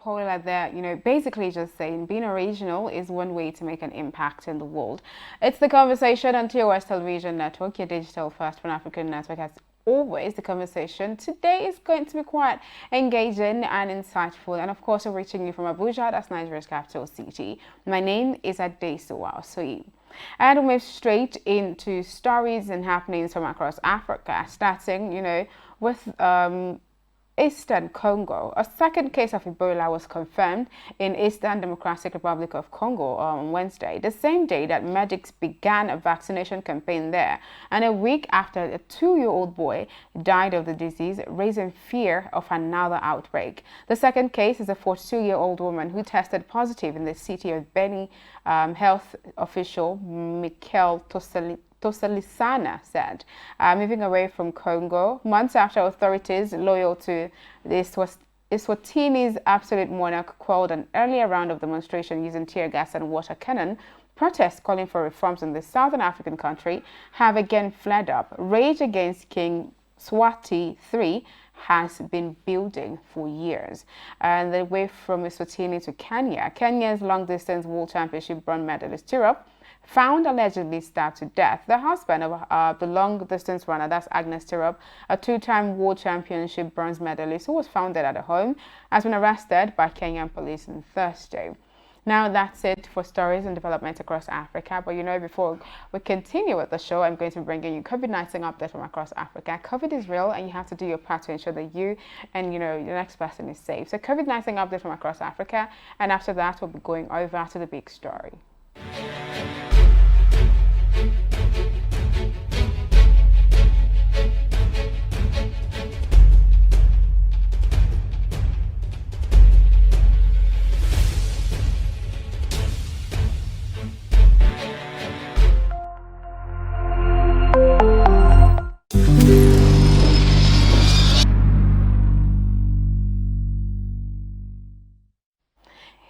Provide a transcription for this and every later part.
Paula there, basically just saying being original is one way to make an impact in the world. It's the conversation on TOS Television Network, your digital first Pan-African network. As always, the conversation today is going to be quite engaging and insightful. And of course, we're reaching you from Abuja, that's Nigeria's capital city. My name is Adesuwa Osoyi. And we'll move straight into stories and happenings from across Africa, starting, with Eastern Congo. A second case of Ebola was confirmed in Eastern Democratic Republic of Congo on Wednesday, the same day that medics began a vaccination campaign there, and a week after a 2-year-old boy died of the disease, raising fear of another outbreak. The second case is a 42-year-old woman who tested positive in the city of Beni. Health official Mikel Tosalisana said, moving away from Congo, months after authorities loyal to Eswatini's absolute monarch quelled an earlier round of demonstration using tear gas and water cannon, protests calling for reforms in the southern African country have again flared up. Rage against King Swati III has been building for years. And the way from Eswatini to Kenya, Kenya's long-distance world championship bronze medalist Tirop, found allegedly stabbed to death. The husband of the long-distance runner, that's Agnes Tirop, a 2-time world championship bronze medalist who was found dead at a home, has been arrested by Kenyan police on Thursday. Now that's it for stories and developments across Africa. But before we continue with the show, I'm going to be bringing you COVID-19 update from across Africa. COVID is real and you have to do your part to ensure that you and the next person is safe. So COVID-19 update from across Africa, and after that we'll be going over to the big story.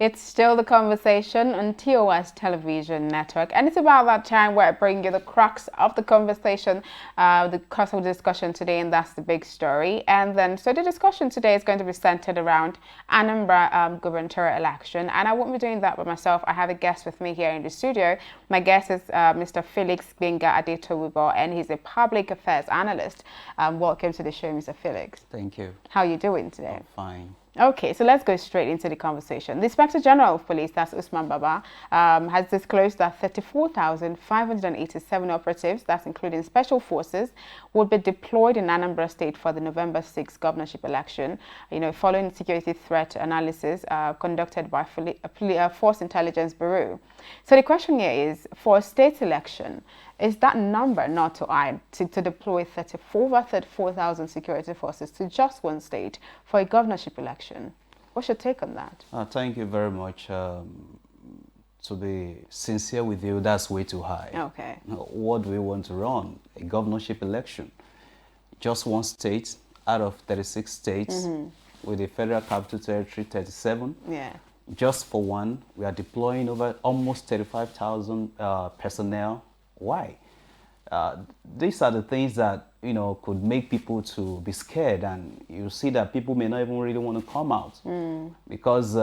It's still the conversation on TOS Television Network, and it's about that time where I bring you the crux of the conversation, the crux of the discussion today, and that's the big story. And then, so the discussion today is going to be centered around Anambra gubernatorial election, and I won't be doing that by myself. I have a guest with me here in the studio. My guest is Mr. Felix Benga Adetowibo, and he's a public affairs analyst. Welcome to the show, Mr. Felix. Thank you. How are you doing today? I'm fine. Okay, so let's go straight into the conversation. The Inspector General of Police, that's Usman Baba, has disclosed that 34,587 operatives, that's including special forces, will be deployed in Anambra State for the November 6th governorship election, following security threat analysis conducted by Force Intelligence Bureau. So the question here is, for a state election, is that number not too high to deploy over 34,000 security forces to just one state for a governorship election? What's your take on that? Thank you very much. To be sincere with you, that's way too high. Okay. What do we want to run? A governorship election? Just one state out of 36 states, with the Federal Capital Territory 37. Yeah. Just for one, we are deploying over almost 35,000 personnel. Why? These are the things that could make people to be scared, and you see that people may not even really want to come out because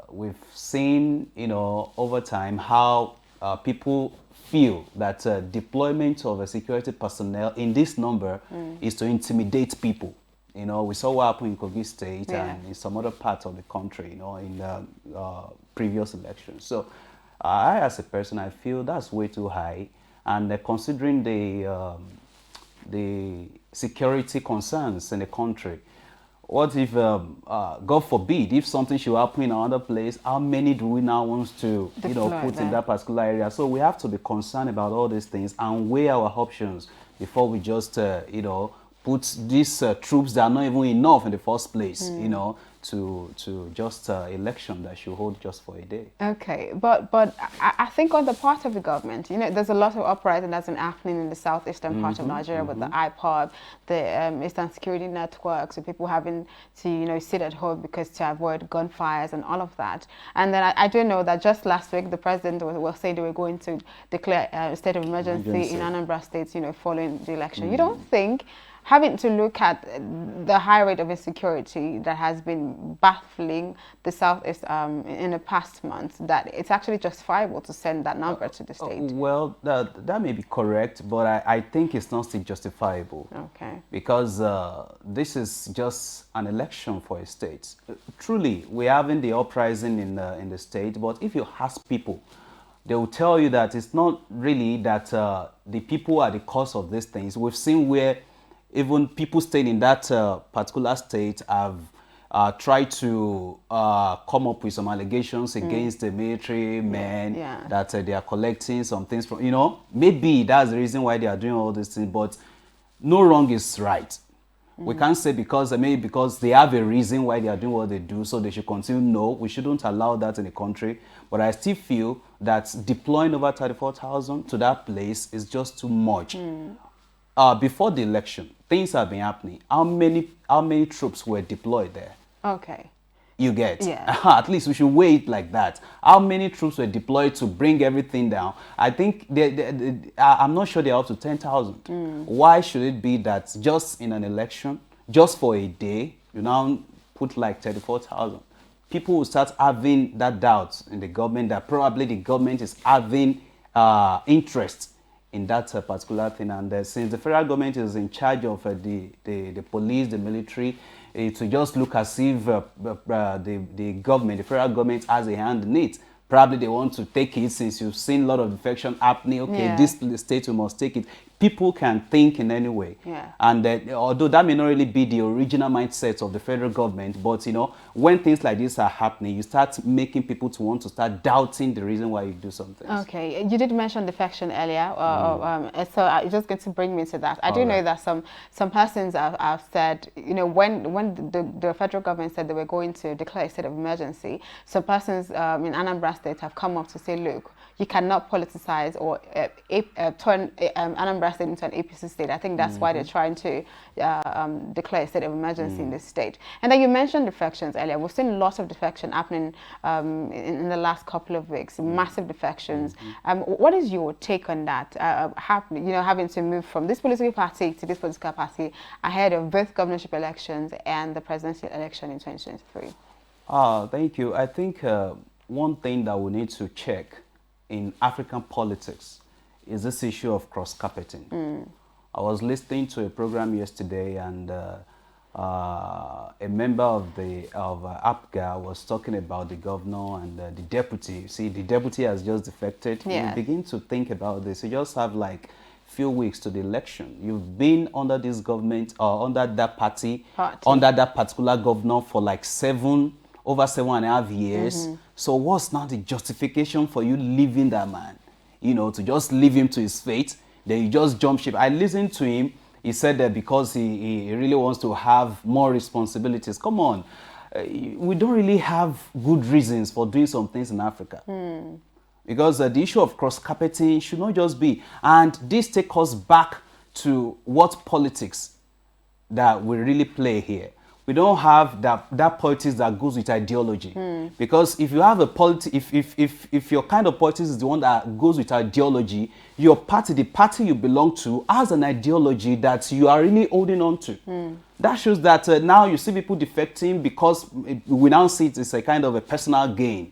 we've seen over time how people feel that deployment of a security personnel in this number is to intimidate people. We saw what happened in Kogi State and in some other parts of the country, in the previous elections. So I, as a person, I feel that's way too high. And considering the security concerns in the country, what if, God forbid, if something should happen in another place, how many do we now want to, put in that particular area? So we have to be concerned about all these things and weigh our options before we just, put these troops that are not even enough in the first place, to just election that should hold just for a day. Okay, but I think on the part of the government, there's a lot of uprising that's been happening in the southeastern part of Nigeria with the IPOB, the Eastern Security Networks, and people having to sit at home because to avoid gunfires and all of that. And then I do know that just last week the president was saying they were going to declare a state of emergency in Anambra State, following the election. You don't think having to look at the high rate of insecurity that has been baffling the Southeast in the past months, that it's actually justifiable to send that number to the state? Well, that may be correct, but I think it's not still justifiable. Okay. Because this is just an election for a state. Truly, we're having the uprising in the state, but if you ask people, they will tell you that it's not really that the people are the cause of these things. We've seen where even people staying in that particular state have tried to come up with some allegations against the military men that they are collecting some things from, maybe that's the reason why they are doing all these things, but no wrong is right. We can't say because maybe because they have a reason why they are doing what they do, so they should continue. No, we shouldn't allow that in the country. But I still feel that deploying over 34,000 to that place is just too much. Before the election, things have been happening. How many troops were deployed there? Okay. You get? Yeah. At least we should weigh it like that. How many troops were deployed to bring everything down? I think I'm not sure they're up to 10,000. Why should it be that just in an election, just for a day, you now put like 34,000? People will start having that doubt in the government that probably the government is having interest in that particular thing. And since the federal government is in charge of the police, the military, to just look as if the government, the federal government has a hand in it. Probably they want to take it since you've seen a lot of defection happening. Okay, this state, we must take it. People can think in any way. And although that may not really be the original mindset of the federal government, but when things like this are happening, you start making people to want to start doubting the reason why you do something. Okay, you did mention defection earlier, so I'm just going to bring me to that. I do know that some persons have said, when the federal government said they were going to declare a state of emergency, some persons in Anambra State have come up to say, look, you cannot politicize or turn Anambra State into an APC state. I think that's why they're trying to declare a state of emergency in this state. And then you mentioned defections earlier. We've seen lots of defection happening in the last couple of weeks, massive defections. What is your take on that? Having to move from this political party to this political party ahead of both governorship elections and the presidential election in 2023? Thank you. I think one thing that we need to check in African politics is this issue of cross-carpeting. I was listening to a program yesterday, and a member of APGA was talking about the governor and the deputy. You see, the deputy has just defected. You begin to think about this. You just have like few weeks to the election. You've been under this government or under that party, under that particular governor for like over 7.5 years. So what's now the justification for you leaving that man? To just leave him to his fate, then you just jump ship. I listened to him. He said that because he really wants to have more responsibilities. Come on. We don't really have good reasons for doing some things in Africa. Because the issue of cross-carpeting should not just be. And this takes us back to what politics that we really play here. We don't have that politics that goes with ideology. Because if you have a if your kind of politics is the one that goes with ideology, your party, the party you belong to, has an ideology that you are really holding on to. That shows that now you see people defecting because we now see it as a kind of a personal gain.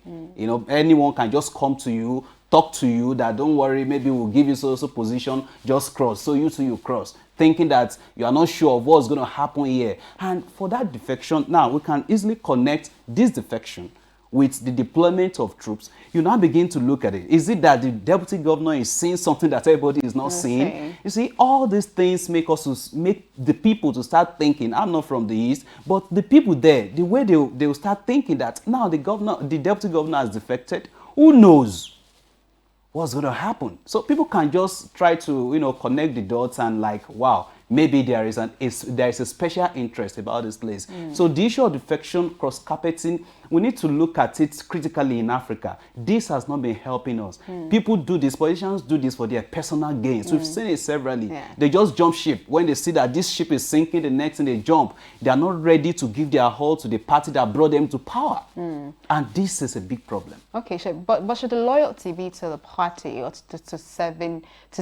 Anyone can just come to you, talk to you that don't worry, maybe we'll give you so position, just cross. So you cross, thinking that you are not sure of what's going to happen here. And for that defection, now we can easily connect this defection with the deployment of troops. You now begin to look at it. Is it that the deputy governor is seeing something that everybody is not seeing? You see, all these things make the people to start thinking. I'm not from the East, but the people there, the way they will start thinking that now the deputy governor has defected. Who knows what's going to happen? So people can just try to, connect the dots and like, wow, maybe there is a special interest about this place. So the issue of defection, cross-carpeting, we need to look at it critically in Africa. This has not been helping us. People do this, politicians do this for their personal gains. We've seen it severally. They just jump ship. When they see that this ship is sinking, the next thing they jump. They are not ready to give their all to the party that brought them to power. And this is a big problem. Okay, sure. But should the loyalty be to the party or to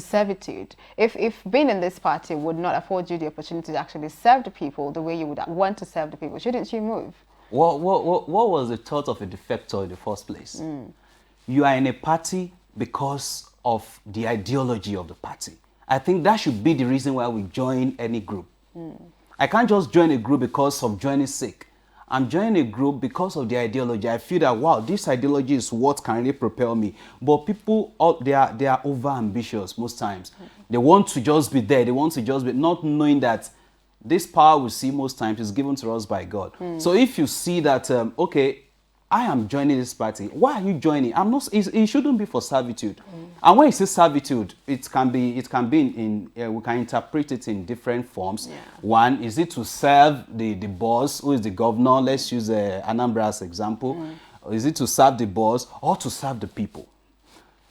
servitude? If being in this party would not not afford you the opportunity to actually serve the people the way you would want to serve the people, shouldn't you move? What was the thought of a defector in the first place? You are in a party because of the ideology of the party. I think that should be the reason why we join any group. I can't just join a group because of joining sake. I'm joining a group because of the ideology. I feel that, wow, this ideology is what can really propel me. But people, they are over ambitious most times. They want to just be there. They want to just be, not knowing that this power we see most times is given to us by God. So if you see that, okay, I am joining this party. Why are you joining? I'm not. It shouldn't be for servitude. And when you say servitude, it can be in we can interpret it in different forms. Yeah. One, is it to serve the boss, who is the governor? Let's use Anambra as example. Or is it to serve the boss or to serve the people?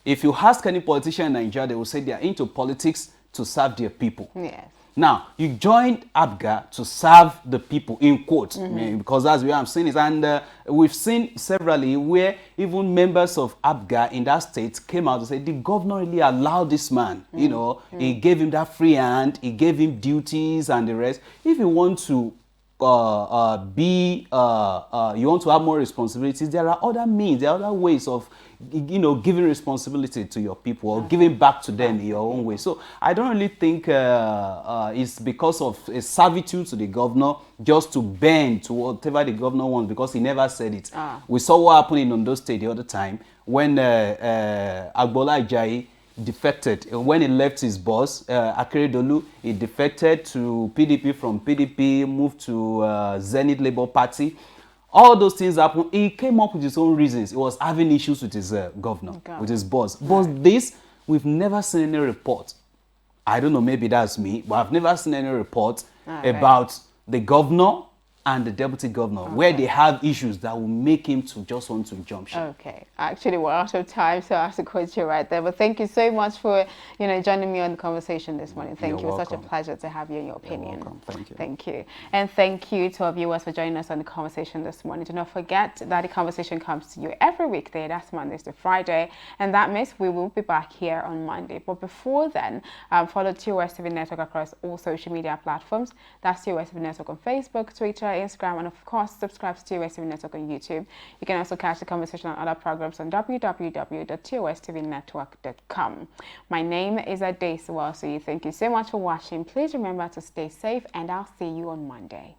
If you ask any politician in Nigeria, they will say they are into politics to serve their people. Yes. Now, you joined ABGA to serve the people, in quotes, because that's where I'm saying it. And we've seen severally where even members of ABGA in that state came out to say the governor really allowed this man, you know, he gave him that free hand, he gave him duties and the rest. If you want to you want to have more responsibilities, there are other means, there are other ways of, you know, giving responsibility to your people or giving back to them in your own way. So I don't really think it's because of a servitude to the governor just to bend to whatever the governor wants, because he never said it. We saw what happened in Ondo State the other time when Agbola Ajayi defected. When he left his boss, Akeredolu, he defected to PDP, from PDP, moved to Zenith Labour Party. All those things happened. He came up with his own reasons. He was having issues with his governor, with his boss. But this, we've never seen any report. I don't know, maybe that's me, but I've never seen any report about the governor and the deputy governor, where they have issues that will make him to just want to jump ship. Okay, actually we're out of time, so I asked a question right there. But thank you so much for, you know, joining me on the conversation this morning. Thank you. It was such a pleasure to have you and your opinion. You're welcome. Thank you. Thank you. And thank you to our viewers for joining us on the conversation this morning. Do not forget that the conversation comes to you every weekday. That's Mondays to Friday. And that means we will be back here on Monday. But before then, follow TOS TV Network across all social media platforms. That's TOS TV Network on Facebook, Twitter, Instagram, and of course, subscribe to TOS TV Network on YouTube. You can also catch the conversation on other programs on www.tostvnetwork.com. My name is Ade Suwasu. Thank you so much for watching. Please remember to stay safe, and I'll see you on Monday.